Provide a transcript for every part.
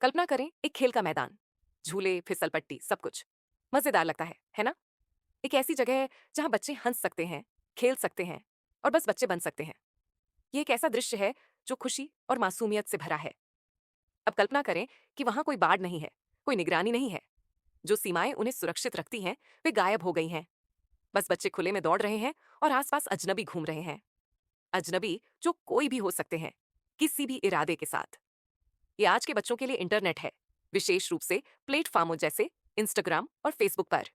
कल्पना करें एक खेल का मैदान, झूले, फिसल पट्टी, सब कुछ मजेदार लगता है ना? एक ऐसी जगह है जहां बच्चे हंस सकते हैं, खेल सकते हैं और बस बच्चे बन सकते हैं। ये एक ऐसा दृश्य है जो खुशी और मासूमियत से भरा है। अब कल्पना करें कि वहां कोई बाड़ नहीं है, कोई निगरानी नहीं है। जो सीमाएं उन्हें सुरक्षित रखती हैं वे गायब हो गई हैं। बस बच्चे खुले में दौड़ रहे हैं और आसपास अजनबी घूम रहे हैं। अजनबी जो कोई भी हो सकते हैं, किसी भी इरादे के साथ। ये आज के बच्चों के लिए इंटरनेट है, विशेष रूप से प्लेटफॉर्मों जैसे इंस्टाग्राम और फेसबुक पर।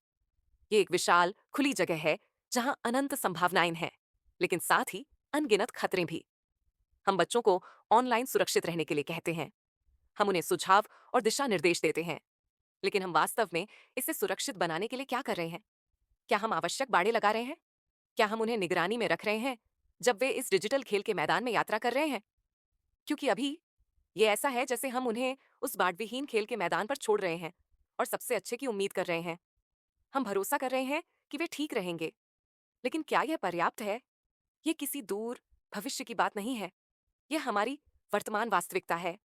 ये एक विशाल खुली जगह है जहां अनंत संभावनाएं हैं, लेकिन साथ ही अनगिनत खतरे भी। हम बच्चों को ऑनलाइन सुरक्षित रहने के लिए कहते हैं। हम उन्हें सुझाव और दिशा निर्देश देते हैं, लेकिन हम वास्तव में इसे सुरक्षित बनाने के लिए क्या कर रहे हैं? क्या हम आवश्यक बाड़े लगा रहे हैं? क्या हम उन्हें निगरानी में रख रहे हैं जब वे इस डिजिटल खेल के मैदान में यात्रा कर रहे हैं? क्योंकि अभी ये ऐसा है जैसे हम उन्हें उस बाड़विहीन खेल के मैदान पर छोड़ रहे हैं और सबसे अच्छे की उम्मीद कर रहे हैं। हम भरोसा कर रहे हैं कि वे ठीक रहेंगे, लेकिन क्या यह पर्याप्त है? ये किसी दूर भविष्य की बात नहीं है। यह हमारी वर्तमान वास्तविकता है।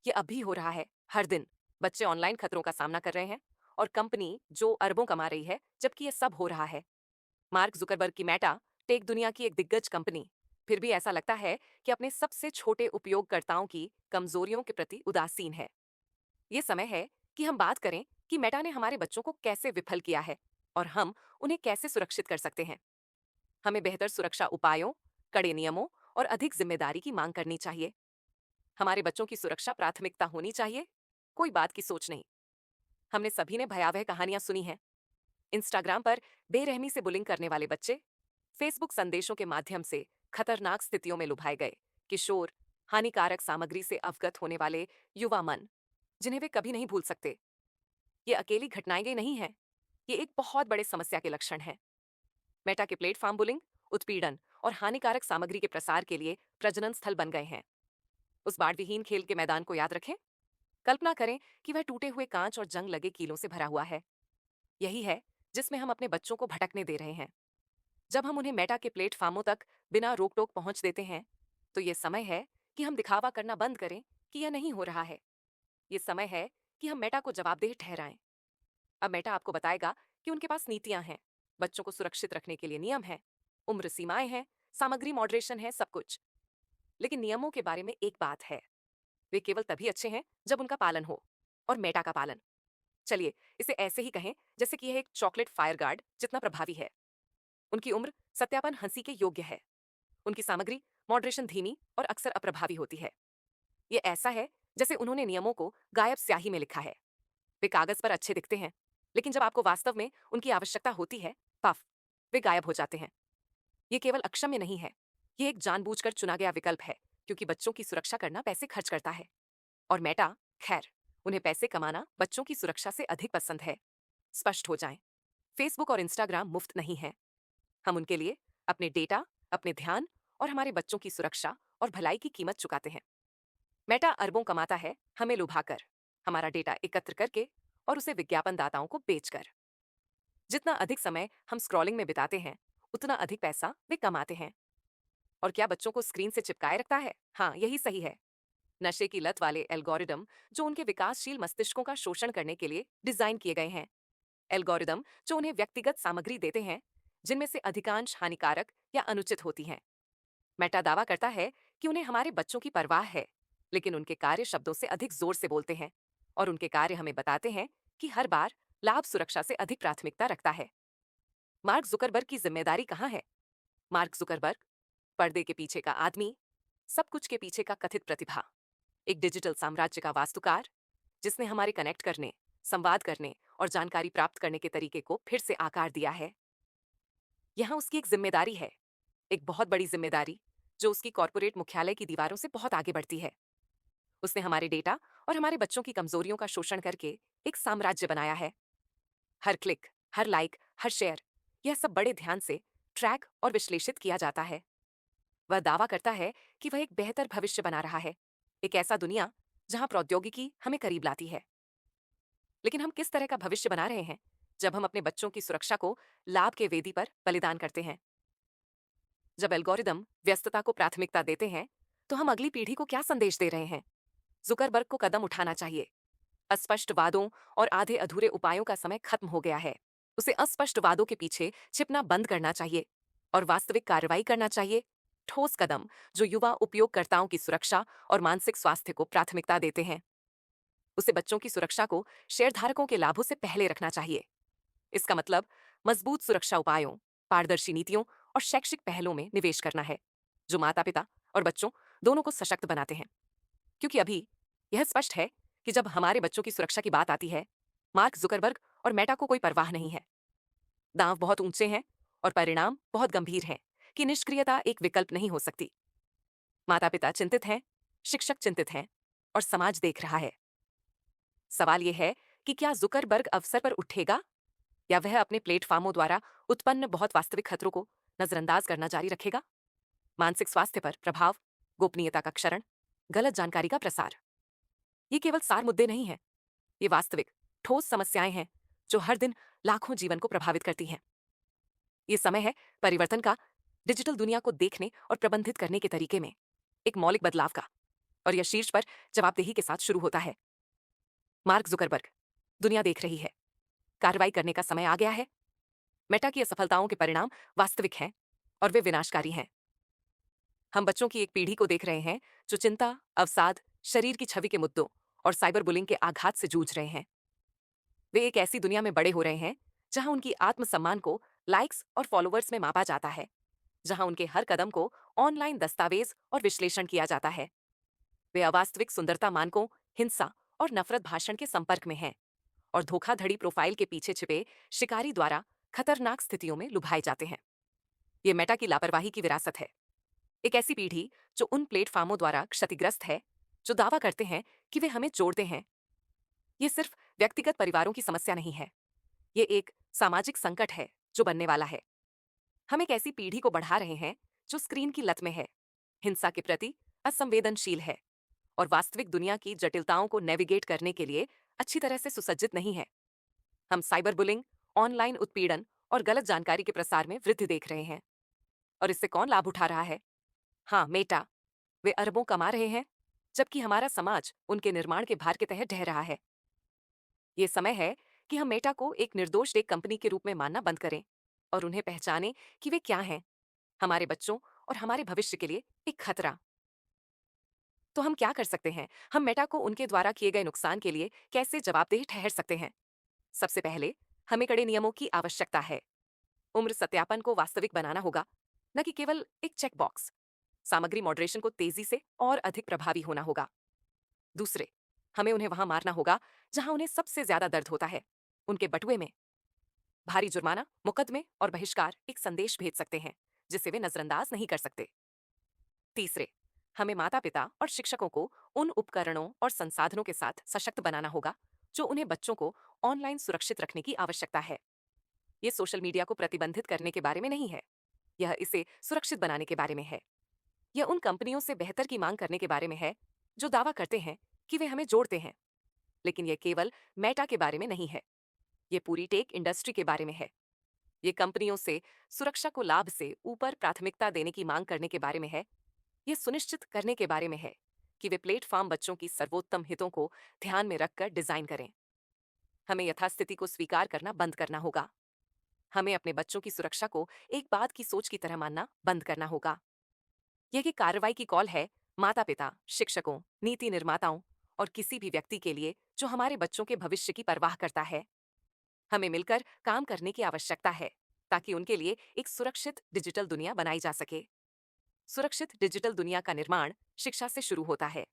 ये अभी हो रहा है, हर दिन। बच्चे ऑनलाइन खतरों का सामना कर रहे हैं और कंपनी जो अरबों कमा रही है, जबकि यह सब हो रहा है। मार्क जुकरबर्ग की मेटा, टेक दुनिया की एक दिग्गज कंपनी, फिर भी ऐसा लगता है कि अपने सबसे छोटे उपयोगकर्ताओं की कमजोरियों के प्रति उदासीन है। ये समय है कि हम बात करें कि मेटा ने हमारे बच्चों को कैसे विफल किया है और हम उन्हें कैसे सुरक्षित कर सकते हैं। हमें बेहतर सुरक्षा उपायों, कड़े नियमों और अधिक जिम्मेदारी की मांग करनी चाहिए। हमारे बच्चों की सुरक्षा प्राथमिकता होनी चाहिए, कोई बात की सोच नहीं। हमने सभी ने भयावह कहानियां सुनी हैं। इंस्टाग्राम पर बेरहमी से बुलिंग करने वाले बच्चे, फेसबुक संदेशों के माध्यम से खतरनाक स्थितियों में लुभाए गए किशोर, हानिकारक सामग्री से अवगत होने वाले युवा मन, जिन्हें वे कभी नहीं भूल सकते। ये अकेली घटनाएं गई नहीं है, ये एक बहुत बड़े समस्या के लक्षण हैं। मेटा के प्लेटफॉर्म बुलिंग, उत्पीड़न और हानिकारक सामग्री के प्रसार के लिए प्रजनन स्थल बन गए हैं। उस बाढ़विहीन खेल के मैदान को याद रखें। कल्पना करें कि वह टूटे हुए कांच और जंग लगे कीलों से भरा हुआ है। यही है जिसमें हम अपने बच्चों को भटकने दे रहे हैं। जब हम उन्हें मेटा के प्लेटफॉर्मों तक बिना रोक टोक पहुंच देते हैं, तो ये समय है कि हम दिखावा करना बंद करें कि यह नहीं हो रहा है। ये समय है कि हम मेटा को जवाबदेह ठहराएं। अब मेटा आपको बताएगा कि उनके पास नीतियां हैं, बच्चों को सुरक्षित रखने के लिए नियम हैं, उम्र सीमाएं हैं, सामग्री मॉडरेशन है, सब कुछ। लेकिन नियमों के बारे में एक बात है, वे केवल तभी अच्छे हैं जब उनका पालन हो। और मेटा का पालन, चलिए इसे ऐसे ही कहें जैसे कि यह एक चॉकलेट फायर गार्ड जितना प्रभावी है। उनकी उम्र सत्यापन हंसी के योग्य है। उनकी सामग्री मॉडरेशन धीमी और अक्सर अप्रभावी होती है। ये ऐसा है जैसे उन्होंने नियमों को गायब स्याही में लिखा है। वे कागज पर अच्छे दिखते हैं, लेकिन जब आपको वास्तव में उनकी आवश्यकता होती है, पफ, वे गायब हो जाते हैं। ये केवल अक्षम्य नहीं है, ये एक जानबूझकर चुना गया विकल्प है, क्योंकि बच्चों की सुरक्षा करना पैसे खर्च करता है। और मेटा, खैर, उन्हें पैसे कमाना बच्चों की सुरक्षा से अधिक पसंद है। स्पष्ट हो जाएं, फेसबुक और इंस्टाग्राम मुफ्त नहीं है। हम उनके लिए अपने डेटा, अपने ध्यान और हमारे बच्चों की सुरक्षा और भलाई की कीमत चुकाते हैं। मेटा अरबों कमाता है हमें लुभाकर, हमारा डेटा एकत्र करके और उसे विज्ञापनदाताओं को बेचकर। जितना अधिक समय हम स्क्रॉलिंग में बिताते हैं, उतना अधिक पैसा वे कमाते हैं। और क्या बच्चों को स्क्रीन से चिपकाए रखता है? हाँ, यही सही है। नशे की लत वाले एल्गोरिदम जो उनके विकासशील मस्तिष्कों का शोषण करने के लिए डिजाइन किए गए हैं। एल्गोरिदम जो उन्हें व्यक्तिगत सामग्री देते हैं, जिनमें से अधिकांश हानिकारक या अनुचित होती हैं। मेटा दावा करता है कि उन्हें हमारे बच्चों की परवाह है, लेकिन उनके कार्य शब्दों से अधिक जोर से बोलते हैं और उनके कार्य हमें बताते हैं कि हर बार लाभ सुरक्षा से अधिक प्राथमिकता रखता है। मार्क जुकरबर्ग की जिम्मेदारी कहाँ है? मार्क जुकरबर्ग, पर्दे के पीछे का आदमी, सब कुछ के पीछे का कथित प्रतिभा, एक डिजिटल साम्राज्य का वास्तुकार, जिसने हमारे कनेक्ट करने, संवाद करने और जानकारी प्राप्त करने के तरीके को फिर से आकार दिया है। यहाँ उसकी एक जिम्मेदारी है, एक बहुत बड़ी जिम्मेदारी, जो उसकी कॉर्पोरेट मुख्यालय की दीवारों से बहुत आगे बढ़ती है। उसने हमारे डेटा और हमारे बच्चों की कमजोरियों का शोषण करके एक साम्राज्य बनाया है। हर क्लिक, हर लाइक, हर शेयर, यह सब बड़े ध्यान से ट्रैक और विश्लेषित किया जाता है। वह दावा करता है कि वह एक बेहतर भविष्य बना रहा है, एक ऐसा दुनिया जहां प्रौद्योगिकी हमें करीब लाती है। लेकिन हम किस तरह का भविष्य बना रहे हैं जब हम अपने बच्चों की सुरक्षा को लाभ के वेदी पर बलिदान करते हैं? जब एल्गोरिदम व्यस्तता को प्राथमिकता देते हैं, तो हम अगली पीढ़ी को क्या संदेश दे रहे हैं? जुकरबर्ग को कदम उठाना चाहिए। अस्पष्ट वादों और आधे अधूरे उपायों का समय खत्म हो गया है। उसे अस्पष्ट वादों के पीछे छिपना बंद करना चाहिए और वास्तविक कार्रवाई करना चाहिए। ठोस कदम जो युवा उपयोगकर्ताओं की सुरक्षा और मानसिक स्वास्थ्य को प्राथमिकता देते हैं। उसे बच्चों की सुरक्षा को शेयरधारकों के लाभों से पहले रखना चाहिए। इसका मतलब मजबूत सुरक्षा उपायों, पारदर्शी नीतियों और शैक्षिक पहलों में निवेश करना है, जो माता पिता और बच्चों दोनों को सशक्त बनाते हैं। क्योंकि अभी यह स्पष्ट है कि जब हमारे बच्चों की सुरक्षा की बात आती है, मार्क जुकरबर्ग और मेटा को कोई परवाह नहीं है। दांव बहुत ऊंचे हैं और परिणाम बहुत गंभीर हैं कि निष्क्रियता एक विकल्प नहीं हो सकती। माता पिता चिंतित हैं, शिक्षक चिंतित हैं और समाज देख रहा है। सवाल यह है कि क्या जुकरबर्ग अवसर पर उठेगा या वह अपने प्लेटफॉर्मों द्वारा उत्पन्न बहुत वास्तविक खतरों को नजरअंदाज करना जारी रखेगा। मानसिक स्वास्थ्य पर प्रभाव, गोपनीयता का क्षरण, गलत जानकारी का प्रसार, ये केवल सार मुद्दे नहीं हैं। ये वास्तविक ठोस समस्याएं हैं जो हर दिन लाखों जीवन को प्रभावित करती हैं। ये समय है परिवर्तन का, डिजिटल दुनिया को देखने और प्रबंधित करने के तरीके में एक मौलिक बदलाव का। और यह शीर्ष पर जवाबदेही के साथ शुरू होता है। मार्क जुकरबर्ग, दुनिया देख रही है, कार्रवाई करने का समय आ गया है। मेटा की असफलताओं के परिणाम वास्तविक हैं और वे विनाशकारी हैं। हम बच्चों की एक पीढ़ी को देख रहे हैं जो चिंता, अवसाद, शरीर की छवि के मुद्दों और साइबर बुलिंग के आघात से जूझ रहे हैं। वे एक ऐसी दुनिया में बड़े हो रहे हैं जहां उनकी आत्मसम्मान को लाइक्स और फॉलोअर्स में मापा जाता है, जहां उनके हर कदम को ऑनलाइन दस्तावेज और विश्लेषण किया जाता है। वे अवास्तविक सुंदरता मानकों, हिंसा और नफरत भाषण के संपर्क में हैं और धोखाधड़ी प्रोफाइल के पीछे छिपे शिकारी द्वारा खतरनाक स्थितियों में लुभाए जाते हैं। ये मेटा की लापरवाही की विरासत है। एक ऐसी पीढ़ी जो उन प्लेटफॉर्मों द्वारा क्षतिग्रस्त है जो दावा करते हैं कि वे हमें जोड़ते हैं। ये सिर्फ व्यक्तिगत परिवारों की समस्या नहीं है, ये एक सामाजिक संकट है जो बनने वाला है। हम एक ऐसी पीढ़ी को बढ़ा रहे हैं जो स्क्रीन की लत में है, हिंसा के प्रति असंवेदनशील है और वास्तविक दुनिया की जटिलताओं को नेविगेट करने के लिए अच्छी तरह से सुसज्जित नहीं है। हम साइबर बुलिंग, ऑनलाइन उत्पीड़न और गलत जानकारी के प्रसार में वृद्धि देख रहे हैं। और इससे कौन लाभ उठा रहा है? हाँ, मेटा। वे अरबों कमा रहे हैं, जबकि हमारा समाज उनके निर्माण के भार के तहत ढह रहा है। ये समय है कि हम मेटा को एक निर्दोष टेक कंपनी के रूप में मानना बंद करें और उन्हें पहचानें कि वे क्या हैं, हमारे बच्चों और हमारे भविष्य के लिए एक खतरा। तो हम क्या कर सकते हैं? हम मेटा को उनके द्वारा किए गए नुकसान के लिए कैसे जवाबदेह ठहर सकते हैं? सबसे पहले हमें कड़े नियमों की आवश्यकता है। उम्र सत्यापन को वास्तविक बनाना होगा, न कि केवल एक चेक बॉक्स। सामग्री मॉडरेशन को तेजी से और अधिक प्रभावी होना होगा। दूसरे, हमें उन्हें वहां मारना होगा जहां उन्हें सबसे ज्यादा दर्द होता है, उनके बटुए में। भारी जुर्माना, मुकदमे और बहिष्कार एक संदेश भेज सकते हैं जिसे वे नजरअंदाज नहीं कर सकते। तीसरे, हमें माता पिता और शिक्षकों को उन उपकरणों और संसाधनों के साथ सशक्त बनाना होगा जो उन्हें बच्चों को ऑनलाइन सुरक्षित रखने की आवश्यकता है। ये सोशल मीडिया को प्रतिबंधित करने के बारे में नहीं है, यह इसे सुरक्षित बनाने के बारे में है। यह उन कंपनियों से बेहतर की मांग करने के बारे में है जो दावा करते हैं कि वे हमें जोड़ते हैं। लेकिन यह केवल मेटा के बारे में नहीं है, यह पूरी टेक इंडस्ट्री के बारे में है। ये कंपनियों से सुरक्षा को लाभ से ऊपर प्राथमिकता देने की मांग करने के बारे में है। यह सुनिश्चित करने के बारे में है कि वे प्लेटफॉर्म बच्चों की सर्वोत्तम हितों को ध्यान में रखकर डिजाइन करें। हमें यथास्थिति को स्वीकार करना बंद करना होगा। हमें अपने बच्चों की सुरक्षा को एक बात की सोच की तरह मानना बंद करना होगा। यह कि कार्रवाई की कॉल है माता पिता, शिक्षकों, नीति निर्माताओं और किसी भी व्यक्ति के लिए जो हमारे बच्चों के भविष्य की परवाह करता है। हमें मिलकर काम करने की आवश्यकता है ताकि उनके लिए एक सुरक्षित डिजिटल दुनिया बनाई जा सके। सुरक्षित डिजिटल दुनिया का निर्माण शिक्षा से शुरू होता है।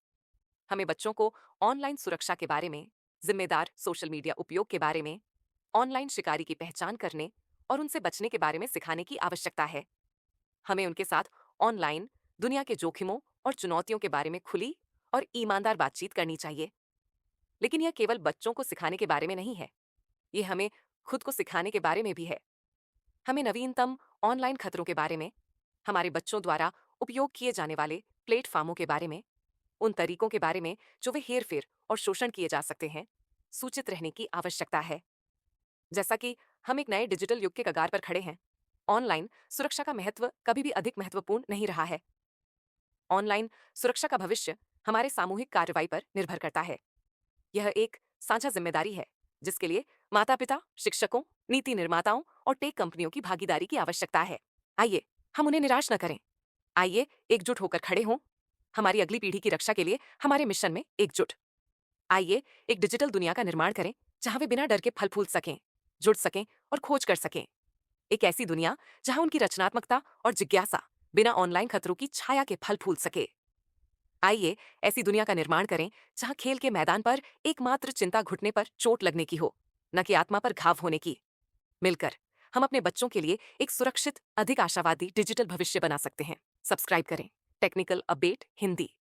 हमें बच्चों को ऑनलाइन सुरक्षा के बारे में, जिम्मेदार सोशल मीडिया उपयोग के बारे में, ऑनलाइन शिकारी की पहचान करने और उनसे बचने के बारे में सिखाने की आवश्यकता है। हमें उनके साथ ऑनलाइन दुनिया के जोखिमों और चुनौतियों के बारे में खुली और ईमानदार बातचीत करनी चाहिए। लेकिन यह केवल बच्चों को सिखाने के बारे में नहीं है, यह हमें खुद को सिखाने के बारे में भी है। हमें नवीनतम ऑनलाइन खतरों के बारे में, हमारे बच्चों द्वारा उपयोग किए जाने वाले प्लेटफॉर्मों के बारे में, उन तरीकों के बारे में जो वे हेरफेर और शोषण किए जा सकते हैं, सूचित रहने की आवश्यकता है। जैसा कि हम एक नए डिजिटल युग के कगार पर खड़े हैं, ऑनलाइन सुरक्षा का महत्व कभी भी अधिक महत्वपूर्ण नहीं रहा है। ऑनलाइन सुरक्षा का भविष्य हमारे सामूहिक कार्रवाई पर निर्भर करता है। यह एक साझा जिम्मेदारी है जिसके लिए माता-पिता, शिक्षकों, नीति निर्माताओं और टेक कंपनियों की भागीदारी की आवश्यकता है। आइए, हम उन्हें निराश न करें। आइए, एकजुट होकर खड़े हों। हमारी अगली पीढ़ी की रक्षा के लिए हमारे मिशन में एकजुट। आइए, एक डिजिटल दुनिया का निर्माण करें जहां वे बिना डर के फल फूल सकें, जुड़ सकें और खोज कर सकें। एक ऐसी दुनिया जहां उनकी रचनात्मकता और जिज्ञासा बिना ऑनलाइन खतरों की छाया के फल फूल सके। आइए, ऐसी दुनिया का निर्माण करें जहां खेल के मैदान पर एकमात्र चिंता घुटने पर चोट लगने की हो, न कि आत्मा पर घाव होने की। मिलकर हम अपने बच्चों के लिए एक सुरक्षित, अधिक आशावादी डिजिटल भविष्य बना सकते हैं। सब्सक्राइब करें टेक्निकल अपडेट हिंदी।